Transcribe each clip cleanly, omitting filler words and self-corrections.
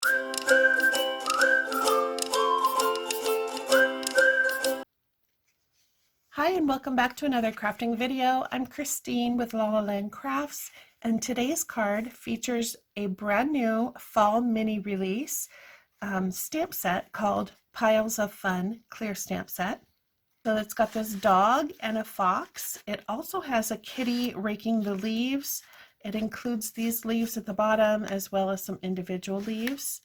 Hi and welcome back to another crafting video. I'm Christine with La La Land Crafts, and today's card features a brand new fall mini release stamp set called Piles of Fun clear stamp set. So it's got this dog and a fox. It also has a kitty raking the leaves. It includes these leaves at the bottom as well as some individual leaves.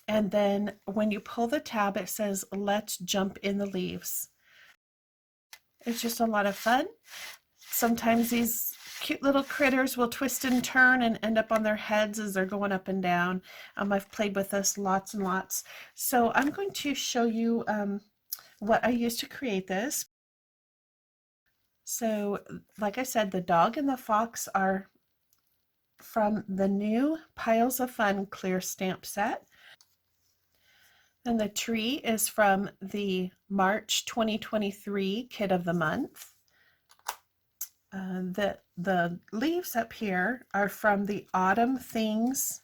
And then when you pull the tab, it says, "Let's jump in the leaves." It's just a lot of fun. Sometimes these cute little critters will twist and turn and end up on their heads as they're going up and down. I've played with this lots and lots. So I'm going to show you what I used to create this. So like I said, the dog and the fox are from the new Piles of Fun clear stamp set. And the tree is from the March 2023 Kit of the Month. The leaves up here are from the Autumn Things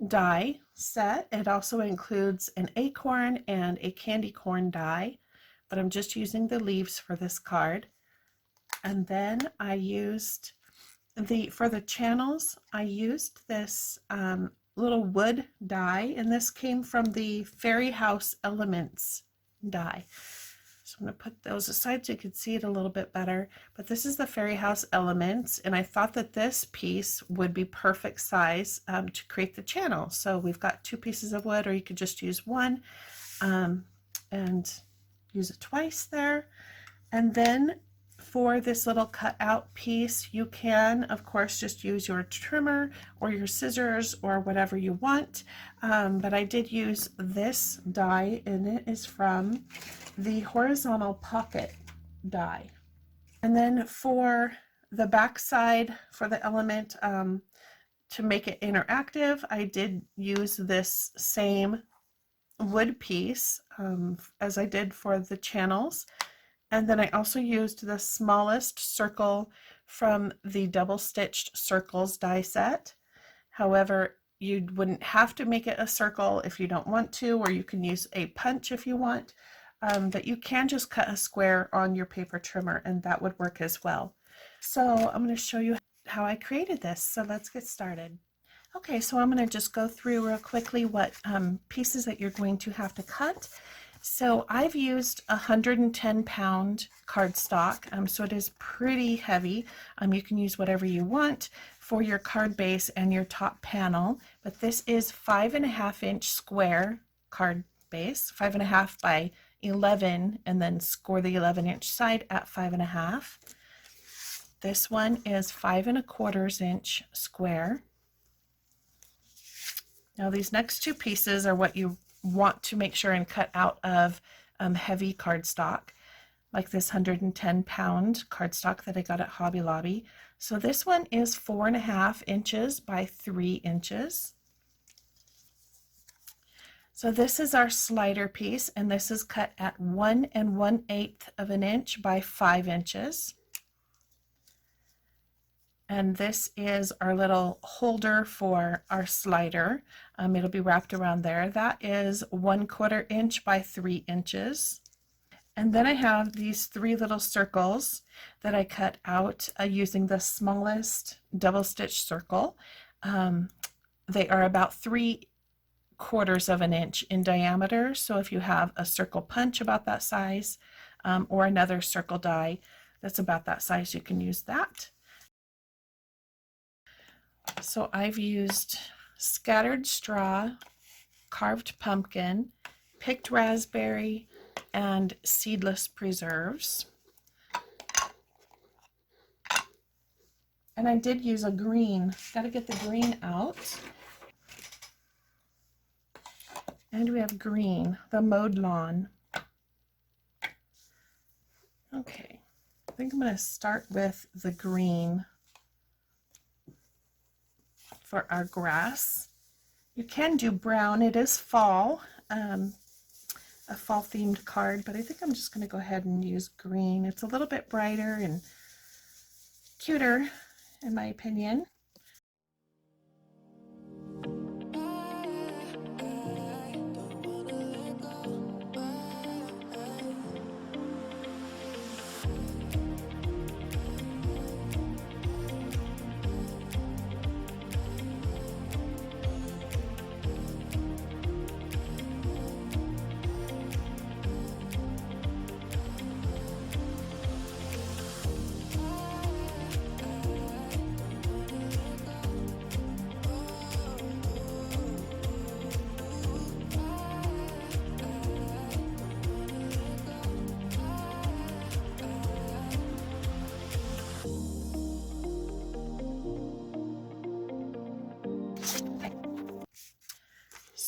die set. It also includes an acorn and a candy corn die, but I'm just using the leaves for this card. And then I used for the channels, I used this little wood die, and this came from the Fairy House Elements die. So I'm going to put those aside so you can see it a little bit better. But this is the Fairy House Elements, and I thought that this piece would be perfect size to create the channel. So we've got 2 pieces of wood, or you could just use one and use it twice there. And then for this little cutout piece, you can, of course, just use your trimmer or your scissors or whatever you want. But I did use this die, and it is from the Horizontal Pocket die. And then for the back side, for the element, to make it interactive, I did use this same wood piece as I did for the channels. And then I also used the smallest circle from the double stitched circles die set. However, you wouldn't have to make it a circle if you don't want to, or you can use a punch if you want, but you can just cut a square on your paper trimmer and that would work as well. So I'm going to show you how I created this. So let's get started. Okay, so I'm going to just go through real quickly what pieces that you're going to have to cut. So I've used 110-pound cardstock, so it is pretty heavy. You can use whatever you want for your card base and your top panel, but this is 5.5-inch square card base, 5.5 by 11, and then score the 11-inch side at 5.5. This one is 5.25-inch square. Now these next 2 pieces are what you want to make sure and cut out of heavy cardstock, like this 110-pound cardstock that I got at Hobby Lobby. So this one is 4.5 inches by 3 inches. So this is our slider piece, and this is cut at 1 1/8 of an inch by 5 inches. And this is our little holder for our slider. It'll be wrapped around there. That is 1/4 inch by 3 inches. And then I have these 3 little circles that I cut out using the smallest double stitch circle. They are about 3/4 of an inch in diameter. So if you have a circle punch about that size, or another circle die that's about that size, you can use that. So I've used scattered straw, carved pumpkin, picked raspberry, and seedless preserves. And I did use a green. Got to get the green out. And we have green, the mowed lawn. Okay, I think I'm going to start with the green for our grass. You can do brown. It is fall, a fall themed card, but I think I'm just going to go ahead and use green. It's a little bit brighter and cuter in my opinion.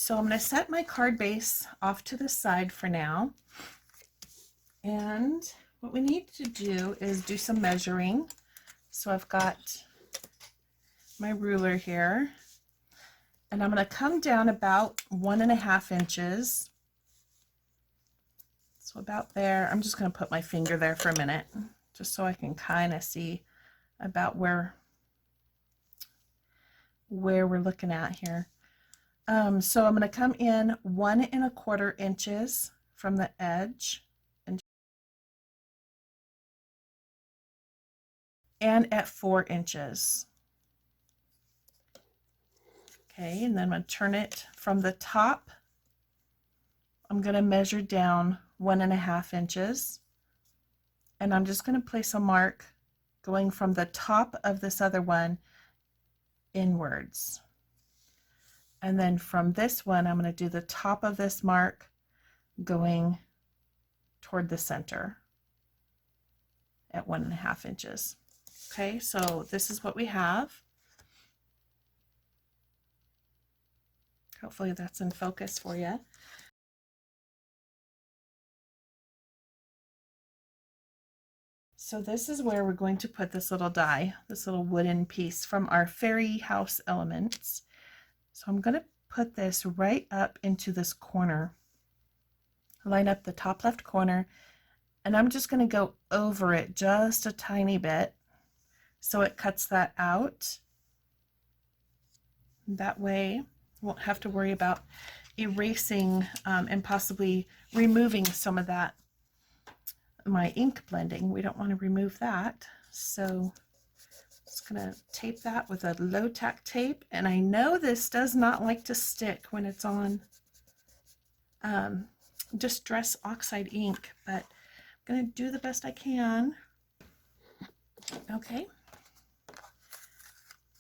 So I'm going to set my card base off to the side for now. And what we need to do is do some measuring. So I've got my ruler here, and I'm going to come down about 1.5 inches. So about there. I'm just going to put my finger there for a minute, just so I can kind of see about where we're looking at here. So I'm going to come in 1.25 inches from the edge and at 4 inches. Okay, and then I'm going to turn it from the top. I'm going to measure down 1.5 inches, and I'm just going to place a mark going from the top of this other one inwards. And then from this one, I'm going to do the top of this mark going toward the center at 1.5 inches. Okay, so this is what we have. Hopefully that's in focus for you. So this is where we're going to put this little die, this little wooden piece from our fairy house elements. So I'm going to put this right up into this corner, line up the top left corner, and I'm just going to go over it just a tiny bit so it cuts that out. That way we won't have to worry about erasing and possibly removing some of that, my ink blending. We don't want to remove that. So just going to tape that with a low tack tape, and I know this does not like to stick when it's on distress oxide ink, but I'm going to do the best I can. Okay,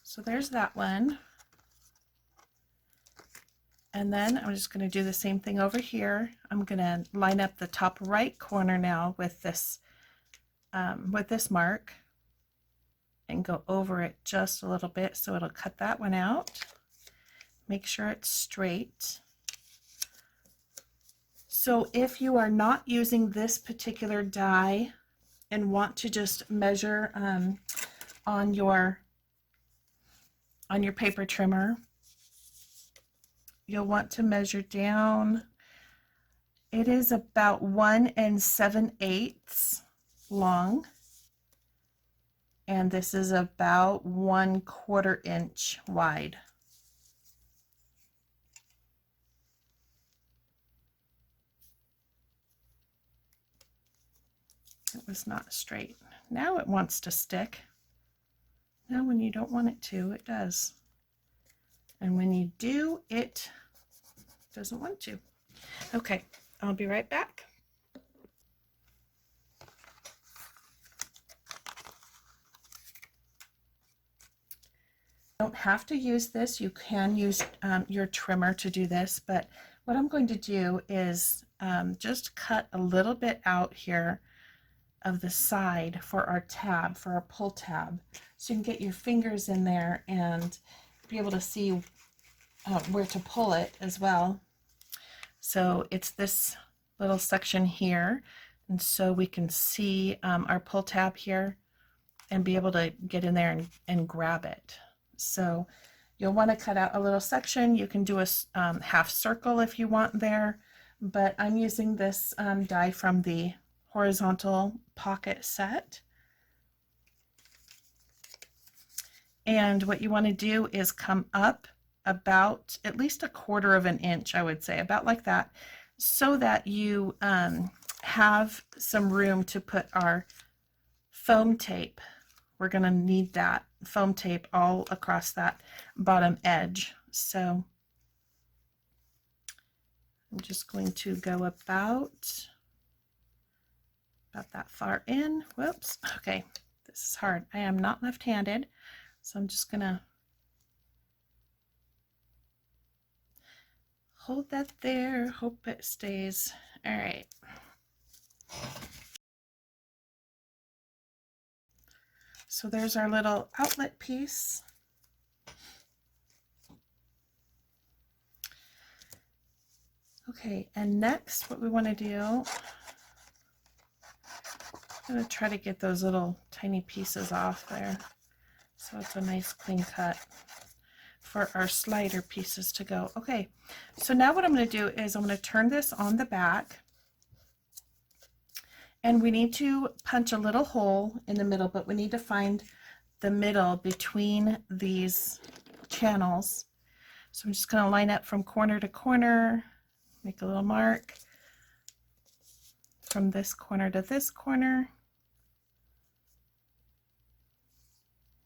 so there's that one, and then I'm just going to do the same thing over here. I'm going to line up the top right corner now with this mark, and go over it just a little bit so it'll cut that one out. Make sure it's straight. So if you are not using this particular die and want to just measure on your paper trimmer, you'll want to measure down. It is about 1 7/8 long. And this is about 1/4 inch wide. It was not straight. Now it wants to stick. Now when you don't want it to, it does. And when you do, it doesn't want to. Okay, I'll be right back. Don't have to use this. You can use your trimmer to do this, but what I'm going to do is just cut a little bit out here of the side for our tab, for our pull tab, so you can get your fingers in there and be able to see where to pull it as well. So it's this little section here, and so we can see our pull tab here and be able to get in there and grab it. So you'll want to cut out a little section. You can do a half circle if you want there, but I'm using this die from the horizontal pocket set. And what you want to do is come up about at least 1/4 inch, I would say, about like that, so that you have some room to put our foam tape. We're going to need that foam tape all across that bottom edge. So I'm just going to go about that far in. Whoops. Okay, this is hard. I am not left-handed, so I'm just gonna hold that there, hope it stays. All right. So there's our little outlet piece. Okay, and next what we want to do, I'm going to try to get those little tiny pieces off there so it's a nice clean cut for our slider pieces to go. Okay, so now what I'm going to do is I'm going to turn this on the back, and we need to punch a little hole in the middle, but we need to find the middle between these channels. So I'm just going to line up from corner to corner, make a little mark from this corner to this corner,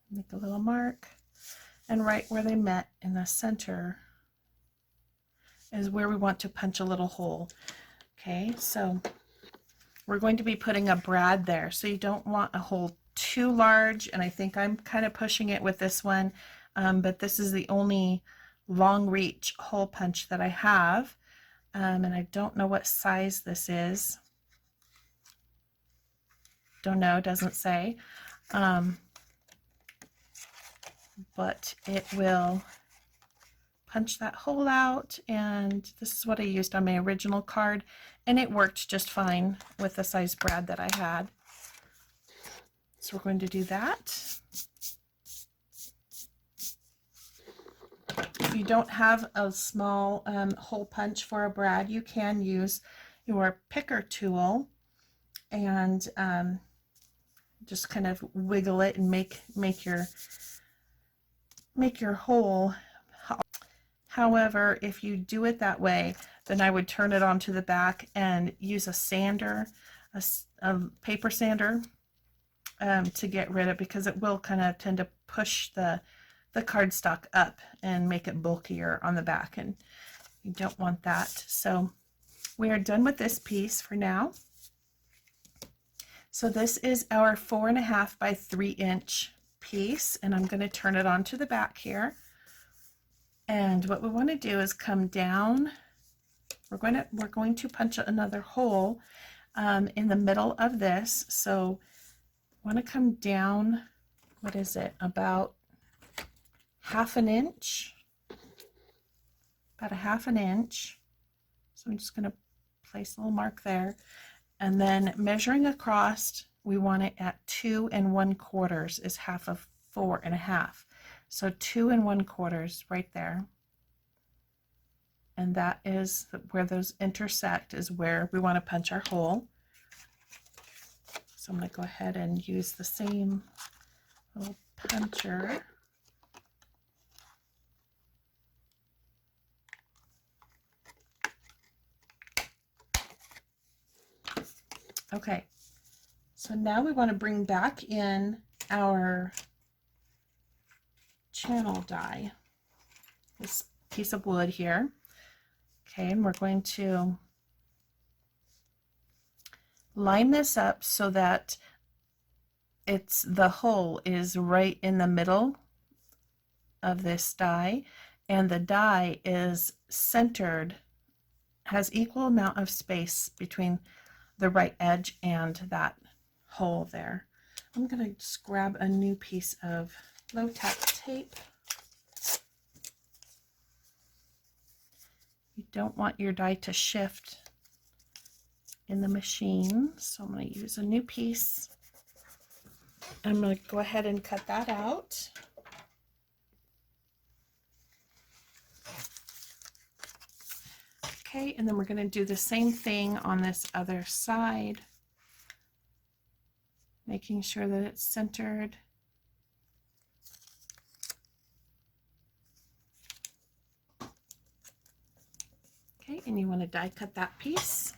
make a little mark, and right where they met in the center is where we want to punch a little hole. Okay, so we're going to be putting a brad there, so you don't want a hole too large, and I think I'm kind of pushing it with this one, but this is the only long reach hole punch that I have, and I don't know what size this is. Don't know, doesn't say, but it will punch that hole out, and this is what I used on my original card, and it worked just fine with the size brad that I had. So we're going to do that. If you don't have a small hole punch for a brad, you can use your picker tool and just kind of wiggle it and make your hole. However, if you do it that way, then I would turn it onto the back and use a sander, a paper sander, to get rid of, because it will kind of tend to push the cardstock up and make it bulkier on the back, and you don't want that. So we are done with this piece for now. So this is our 4.5 by 3 inch piece, and I'm going to turn it onto the back here. And what we want to do is come down. We're going to punch another hole in the middle of this. So I want to come down, what is it, about half an inch, about a half an inch. So I'm just going to place a little mark there, and then measuring across, we want it at 2 1/4 is half of 4.5. So 2 1/4 right there, and that is where those intersect, is where we want to punch our hole. So I'm going to go ahead and use the same little puncher. Okay, so now we want to bring back in our channel die, this piece of wood here. Okay, and we're going to line this up so that the hole is right in the middle of this die, and the die is centered, has equal amount of space between the right edge and that hole there. I'm going to just grab a new piece of low-tack tape. You don't want your die to shift in the machine, so I'm going to use a new piece. I'm going to go ahead and cut that out. Okay, and then we're going to do the same thing on this other side, making sure that it's centered. Okay, and you want to die cut that piece.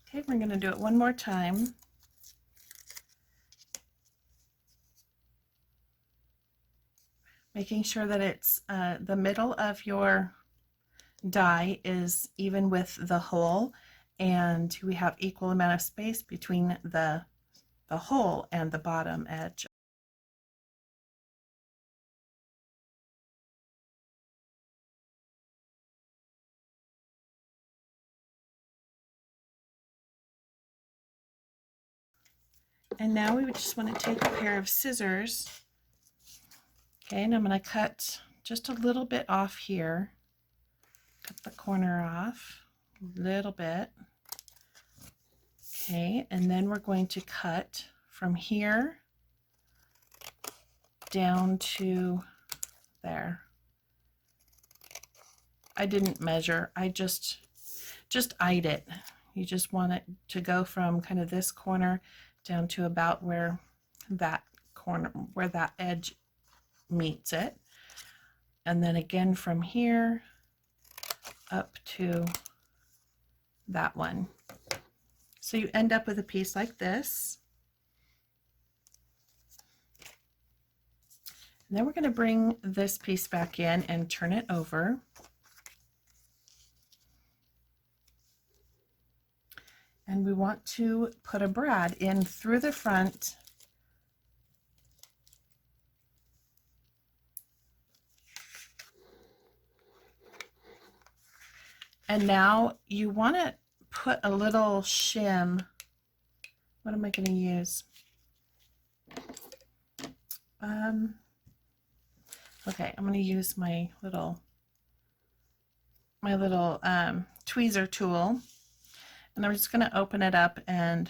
Okay, we're going to do it one more time. Making sure that it's the middle of your die is even with the hole, and we have equal amount of space between the hole and the bottom edge. And now we would just want to take a pair of scissors Okay, and I'm going to cut just a little bit off here. Cut the corner off a little bit. Okay, and then we're going to cut from here down to there. I didn't measure, I just eyed it. You just want it to go from kind of this corner down to about where that corner, where that edge meets it. And then again from here up to that one. So you end up with a piece like this. And then we're going to bring this piece back in and turn it over. And we want to put a brad in through the front. And now you want to put a little shim. What am I going to use? Okay, I'm going to use my little tweezer tool, and I'm just going to open it up and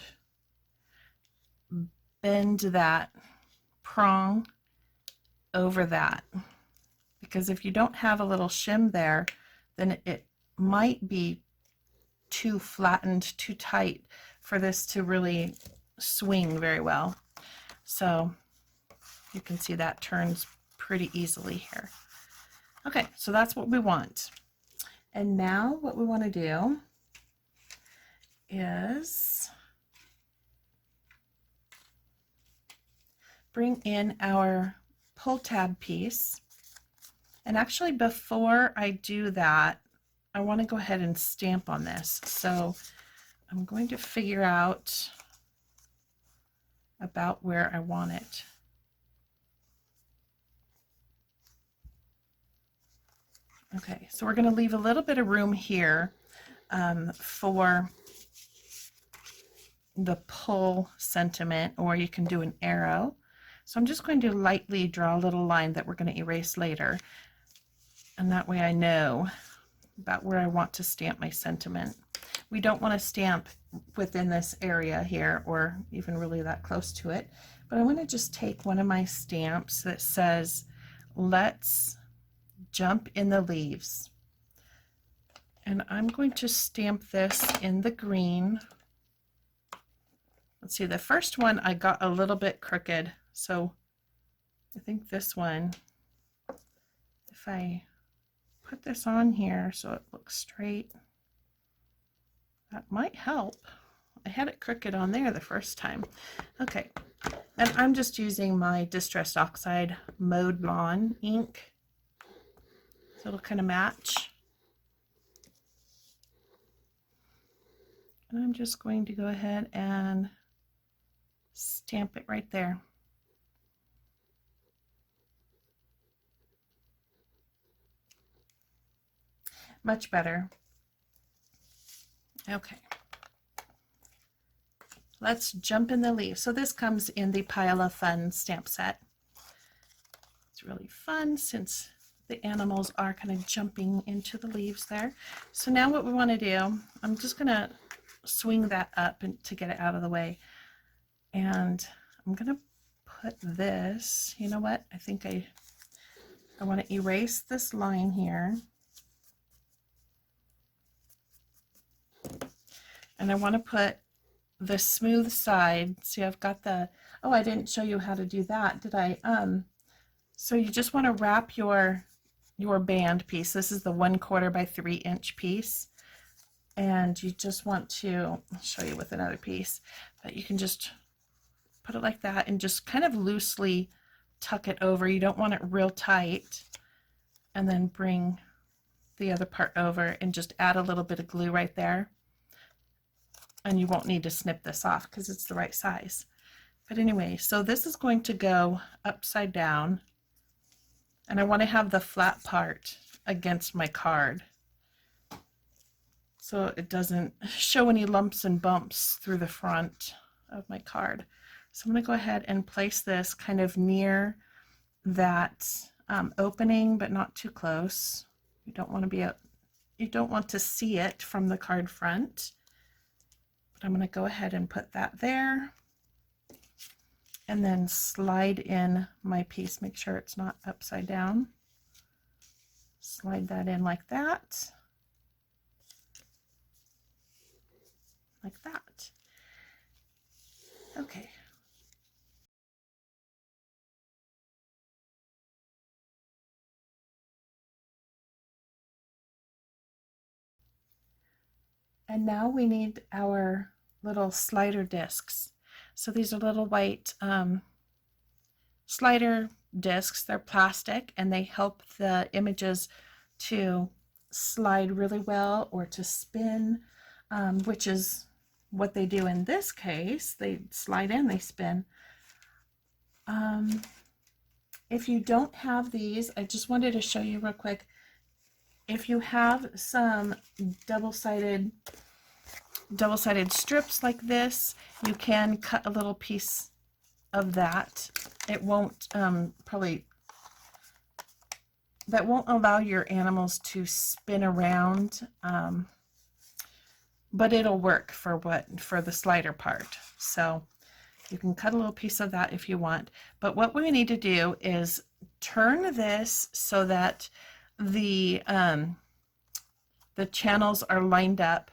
bend that prong over that, because if you don't have a little shim there, then it might be too flattened, too tight for this to really swing very well. So you can see that turns pretty easily here. Okay, so that's what we want. And now what we want to do is bring in our pull tab piece. And actually, before I do that, I want to go ahead and stamp on this. So I'm going to figure out about where I want it. Okay, so we're going to leave a little bit of room here for the pull sentiment, or you can do an arrow. So I'm just going to lightly draw a little line that we're going to erase later. And that way I know about where I want to stamp my sentiment. We don't want to stamp within this area here, or even really that close to it. But I want to just take one of my stamps that says, "Let's jump in the leaves." And I'm going to stamp this in the green. Let's see, the first one I got a little bit crooked, so I think this one, if I put this on here so it looks straight, that might help. I had it crooked on there the first time. Okay, and I'm just using my Distress Oxide Mode Lawn ink. So it'll kind of match. And I'm just going to go ahead and stamp it right there. Much better. Okay. Let's jump in the leaves. So this comes in the Pile of Fun stamp set. It's really fun since the animals are kind of jumping into the leaves there. So now what we want to do, I'm just going to swing that up and to get it out of the way. And I'm going to put this, you know what, I think I want to erase this line here. And I want to put the smooth side. See, I've got the, oh, I didn't show you how to do that, did I? So you just want to wrap your band piece. This is the 1/4 by 3 inch piece. And you just want to, I'll show you with another piece, but you can just put it like that and just kind of loosely tuck it over. You don't want it real tight. And then bring the other part over and just add a little bit of glue right there. And you won't need to snip this off because it's the right size. But anyway, so this is going to go upside down. And I want to have the flat part against my card, so it doesn't show any lumps and bumps through the front of my card. So I'm going to go ahead and place this kind of near that opening, but not too close. You don't want to you don't want to see it from the card front. But I'm going to go ahead and put that there, and then slide in my piece. Make sure it's not upside down. Slide that in like that. Like that. Okay. And now we need our little slider discs. So these are little white slider discs. They're plastic and they help the images to slide really well or to spin, which is what they do in this case. They slide and they spin. If you don't have these, I just wanted to show you real quick. If you have some double-sided strips like this, you can cut a little piece of that. It won't that won't allow your animals to spin around, but it'll work for the slider part. So you can cut a little piece of that if you want. But what we need to do is turn this so that the channels are lined up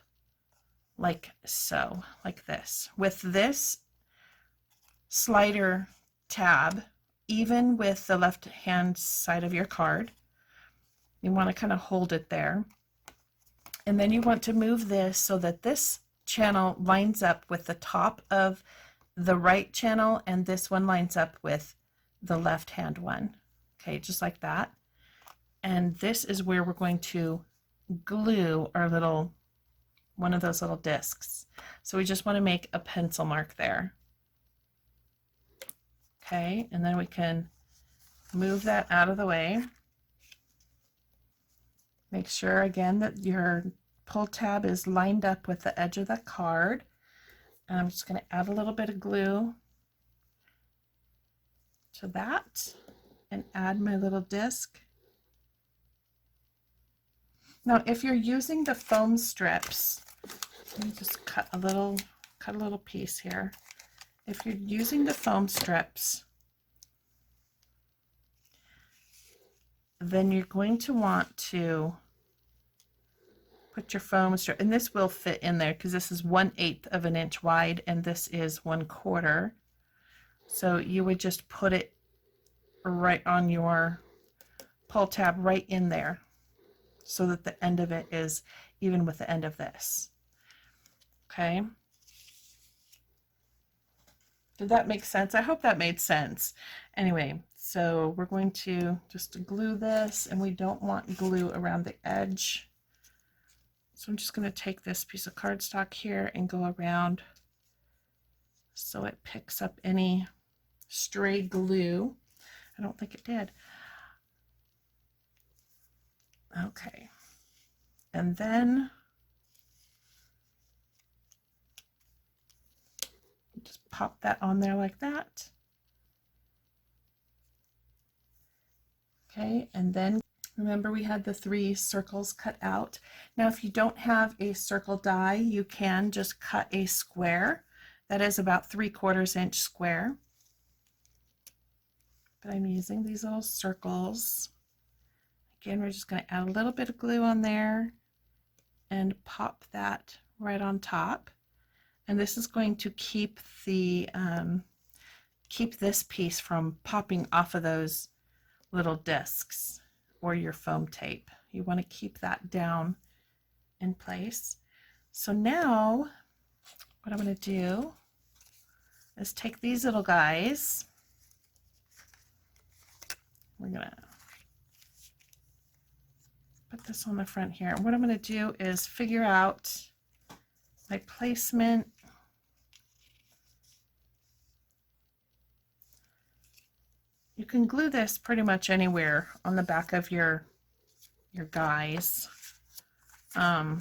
like so, like this, with this slider tab, even with the left hand side of your card. You want to kind of hold it there, and then you want to move this so that this channel lines up with the top of the right channel, and this one lines up with the left hand one. Okay, just like that. And this is where we're going to glue our little, one of those little discs. So we just want to make a pencil mark there. Okay, and then we can move that out of the way. Make sure again that your pull tab is lined up with the edge of the card. And I'm just going to add a little bit of glue to that and add my little disc. Now, if you're using the foam strips, let me just cut a little piece here. If you're using the foam strips, then you're going to want to put your foam strip, and this will fit in there because this is 1/8 of an inch wide and this is 1/4. So you would just put it right on your pull tab right in there so that the end of it is even with the end of this. Okay. Did that make sense? I hope that made sense. Anyway, so we're going to just glue this, and we don't want glue around the edge. So I'm just going to take this piece of cardstock here and go around so it picks up any stray glue. I don't think it did. Okay. And then just pop that on there like that. Okay, and then remember we had the 3 circles cut out. Now if you don't have a circle die, you can just cut a square that is about 3/4 inch square. But I'm using these little circles. Again, we're just going to add a little bit of glue on there and pop that right on top. And this is going to keep the keep this piece from popping off of those little discs or your foam tape. You want to keep that down in place. So now what I'm going to do is take these little guys. We're going to put this on the front here. And what I'm going to do is figure out my placement. You can glue this pretty much anywhere on the back of your guys. I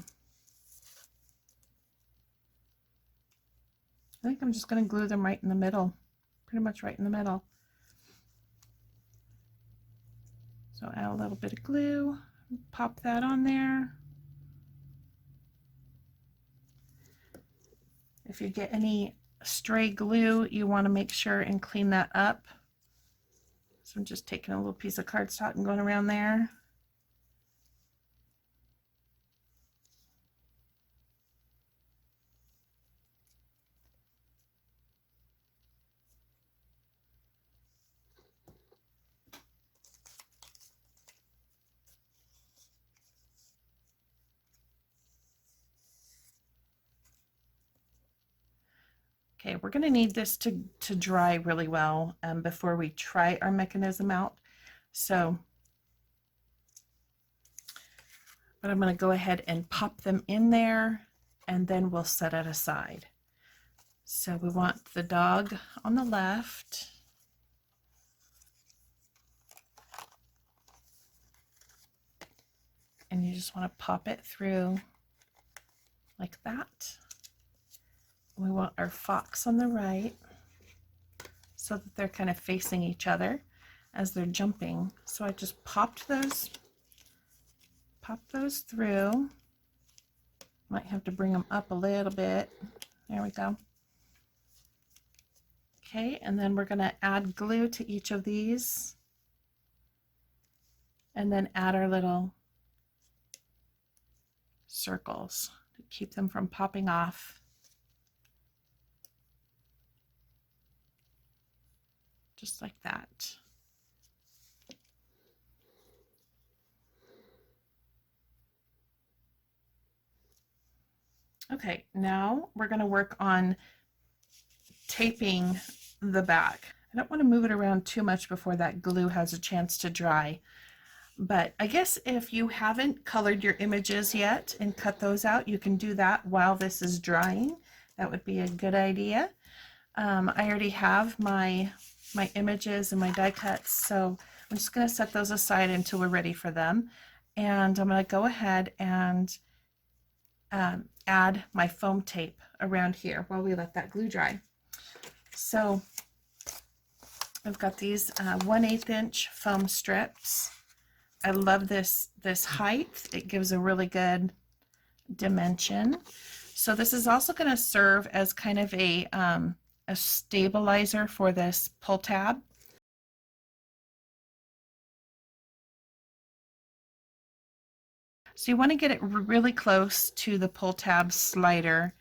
think I'm just going to glue them right in the middle, pretty much right in the middle. So add a little bit of glue, pop that on there. If you get any stray glue, you want to make sure and clean that up. So I'm just taking a little piece of cardstock and going around there. Okay, we're going to need this to dry really well before we try our mechanism out. So, but I'm going to go ahead and pop them in there and then we'll set it aside. So we want the dog on the left. And you just want to pop it through like that. We want our fox on the right so that they're kind of facing each other as they're jumping. So I just popped those through. Might have to bring them up a little bit. There we go. Okay, and then we're going to add glue to each of these and then add our little circles to keep them from popping off. Just like that. Okay, now we're going to work on taping the back. I don't want to move it around too much before that glue has a chance to dry. But I guess if you haven't colored your images yet and cut those out, you can do that while this is drying. That would be a good idea. I already have my images and my die cuts, so I'm just going to set those aside until we're ready for them. And I'm going to go ahead and add my foam tape around here while we let that glue dry. So I've got these 1/8 inch foam strips. I love this height. It gives a really good dimension. So this is also going to serve as kind of a stabilizer for this pull tab. So you want to get it really close to the pull tab slider,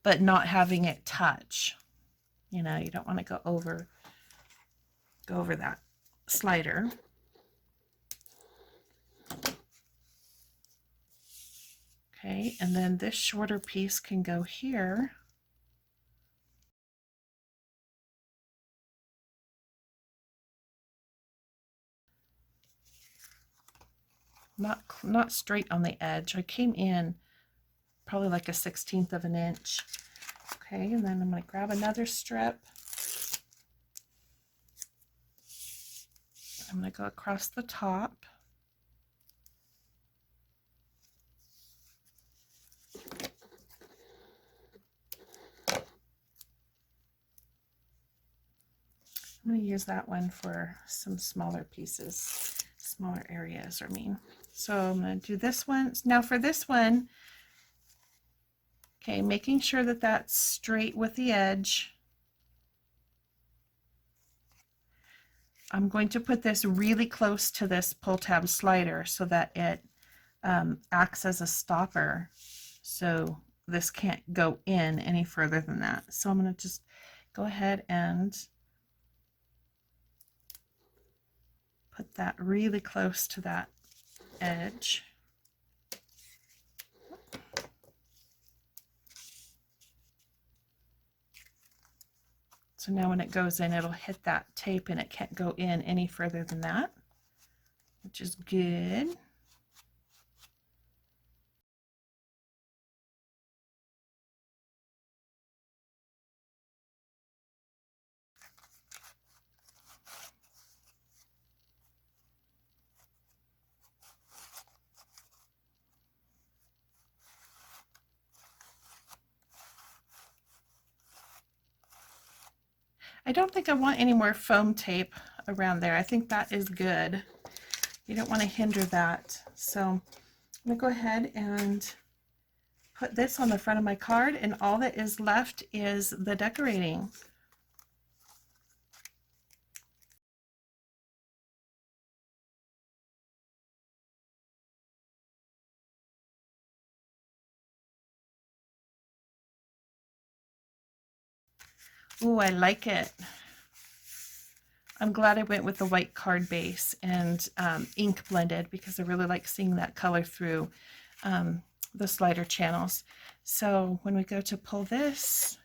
but not having it touch. You know, you don't want to go over that slider. Okay, and then this shorter piece can go here. Not straight on the edge. I came in probably like a 1/16 of an inch. Okay, and then I'm going to grab another strip. I'm going to go across the top. I'm going to use that one for some smaller pieces, smaller areas, So I'm going to do this one. Now for this one, okay, making sure that that's straight with the edge. I'm going to put this really close to this pull tab slider so that it acts as a stopper. So this can't go in any further than that. So I'm going to just go ahead and put that really close to that edge. So now when it goes in, it'll hit that tape and it can't go in any further than that, which is good. I don't think I want any more foam tape around there. I think that is good. You don't want to hinder that. So I'm going to go ahead and put this on the front of my card, and all that is left is the decorating. Ooh, I like it. I'm glad I went with the white card base and ink blended, because I really like seeing that color through the slider channels. So when we go to pull this,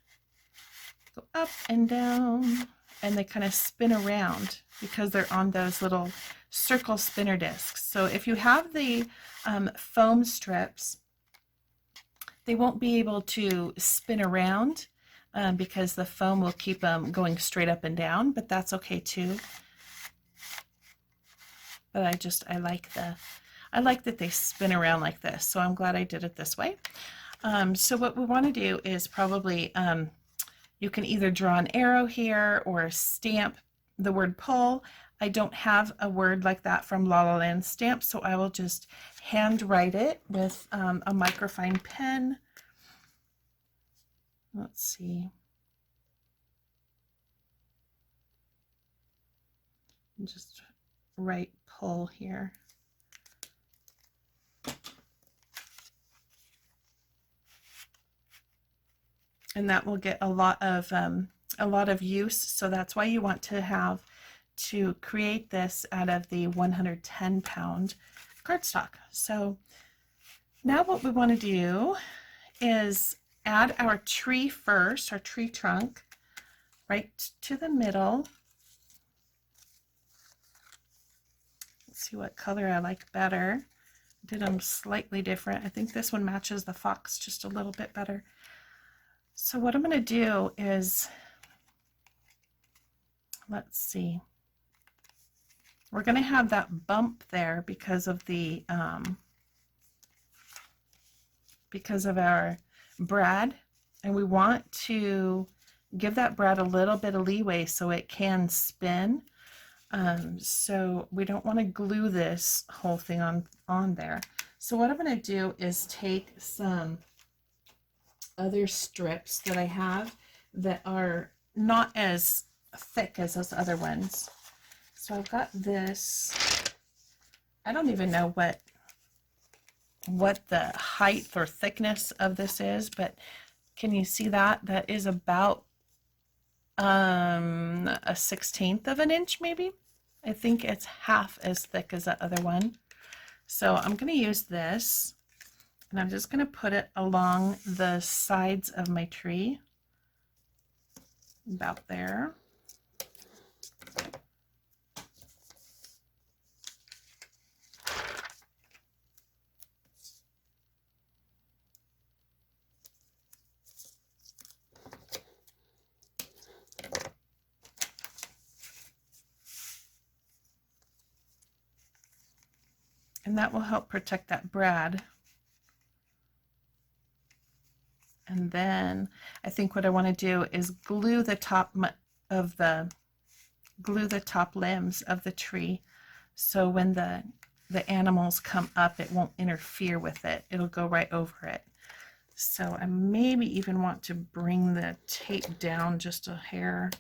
go up and down, and they kind of spin around because they're on those little circle spinner discs. So if you have the foam strips, they won't be able to spin around because the foam will keep them going straight up and down, but that's okay too. But I like that they spin around like this, so I'm glad I did it this way. So what we want to do is probably you can either draw an arrow here or stamp the word pull. I don't have a word like that from La La Land stamp, so I will just hand write it with a microfine pen. Let's see. Just write pull here. And that will get a lot of use. So that's why you want to create this out of the 110-pound cardstock. So now what we want to do is add our tree first, our tree trunk, right to the middle. Let's see what color I like better. I did them slightly different. I think this one matches the fox just a little bit better. So what I'm going to do is, let's see, we're going to have that bump there because of the because of our brad, and we want to give that brad a little bit of leeway so it can spin. So we don't want to glue this whole thing on there. So what I'm going to do is take some other strips that I have that are not as thick as those other ones. So I've got this. I don't even know what the height or thickness of this is, but can you see that? That is about a 1/16 of an inch maybe. I think it's half as thick as that other one. So I'm going to use this, and I'm just going to put it along the sides of my tree, about there. And that will help protect that brad. And then I think what I want to do is glue the top limbs of the tree, so when the animals come up, it won't interfere with it. It'll go right over it. So I maybe even want to bring the tape down just a hair,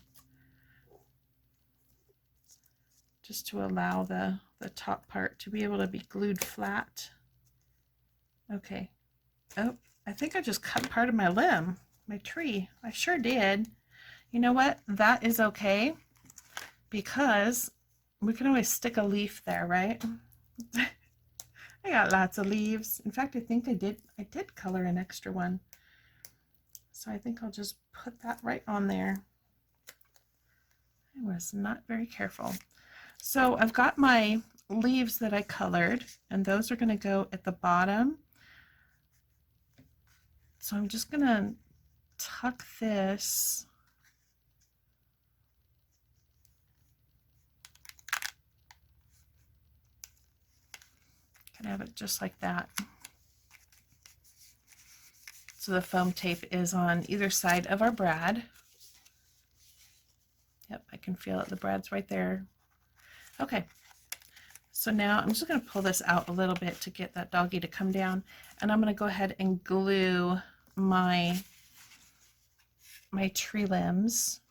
just to allow the top part to be able to be glued flat. Okay. Oh, I think I just cut part of my limb, my tree. I sure did. You know what? That is okay, because we can always stick a leaf there, right? I got lots of leaves. In fact, I think I did color an extra one. So I think I'll just put that right on there. I was not very careful. So I've got my leaves that I colored, and those are going to go at the bottom. So I'm just going to tuck this can have it just like that. So the foam tape is on either side of our brad. Yep, I can feel it. The brad's right there. Okay, So now I'm just going to pull this out a little bit to get that doggy to come down, and I'm going to go ahead and glue my tree limbs.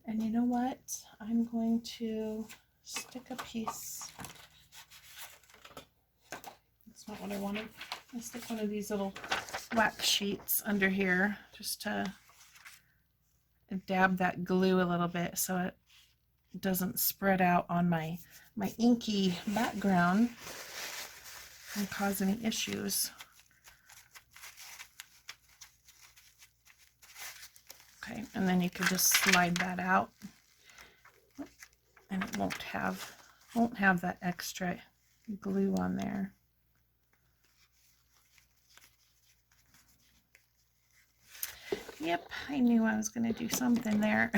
And you know what? I'm going to stick a piece. That's not what I wanted. I'll stick one of these little wax sheets under here just to dab that glue a little bit so it doesn't spread out on my inky background and cause any issues. Okay, and then you can just slide that out, and it won't have that extra glue on there. Yep, I knew I was going to do something there.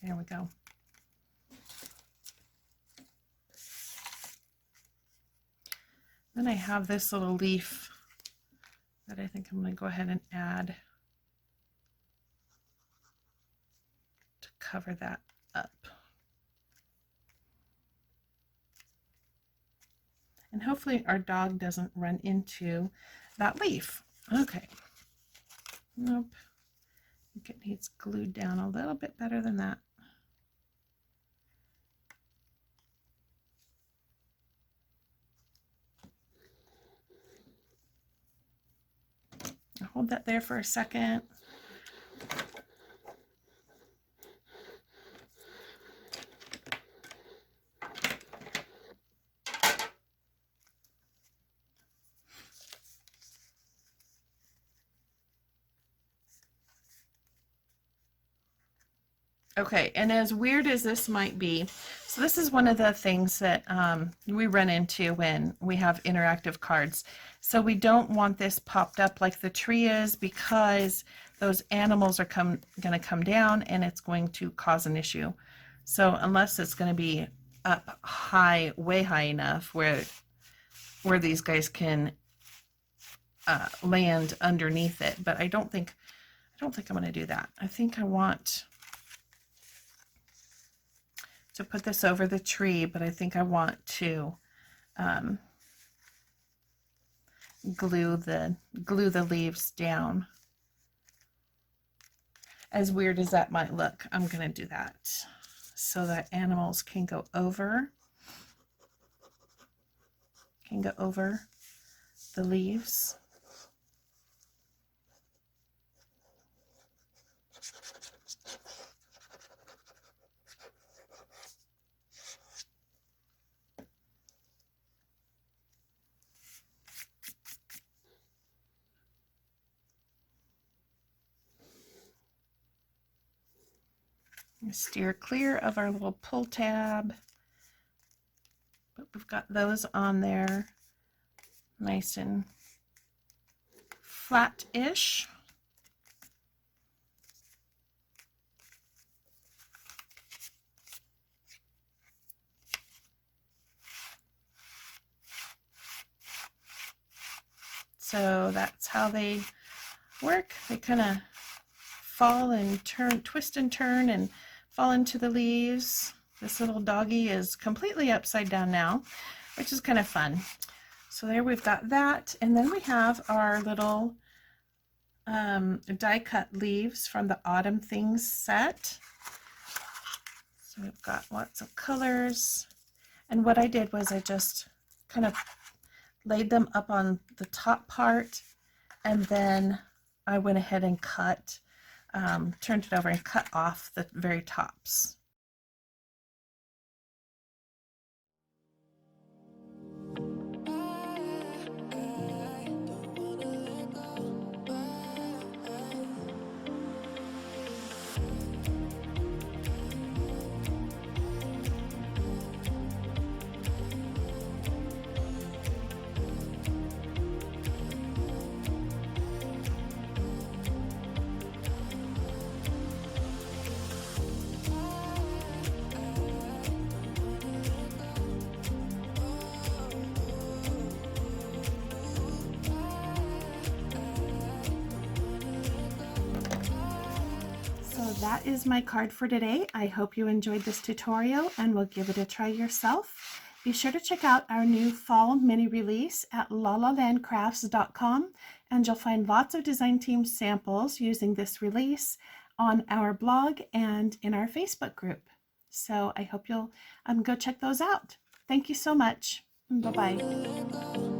There we go. Then I have this little leaf that I think I'm going to go ahead and add to cover that up. And hopefully our dog doesn't run into that leaf. Okay. Nope. I think it needs glued down a little bit better than that. I'll hold that there for a second. Okay, and as weird as this might be, so this is one of the things that we run into when we have interactive cards. So we don't want this popped up like the tree is, because those animals are going to come down and it's going to cause an issue. So unless it's going to be up high, way high enough where these guys can land underneath it, but I don't think I'm going to do that. I think I want to put this over the tree, but I think I want to glue the leaves down. As weird as that might look, I'm going to do that so that animals can go over the leaves. Steer clear of our little pull tab, but we've got those on there nice and flat-ish. So that's how they work. They kind of fall and turn, twist and turn and fall into the leaves. This little doggy is completely upside down now, which is kind of fun. So there we've got that, and then we have our little die cut leaves from the Autumn Things set. So we've got lots of colors, and what I did was I just kind of laid them up on the top part, and then I went ahead and cut, turned it over and cut off the very tops. So that is my card for today. I hope you enjoyed this tutorial and will give it a try yourself. Be sure to check out our new fall mini release at lalalandcrafts.com, and you'll find lots of design team samples using this release on our blog and in our Facebook group. So I hope you'll go check those out. Thank you so much. Bye-bye.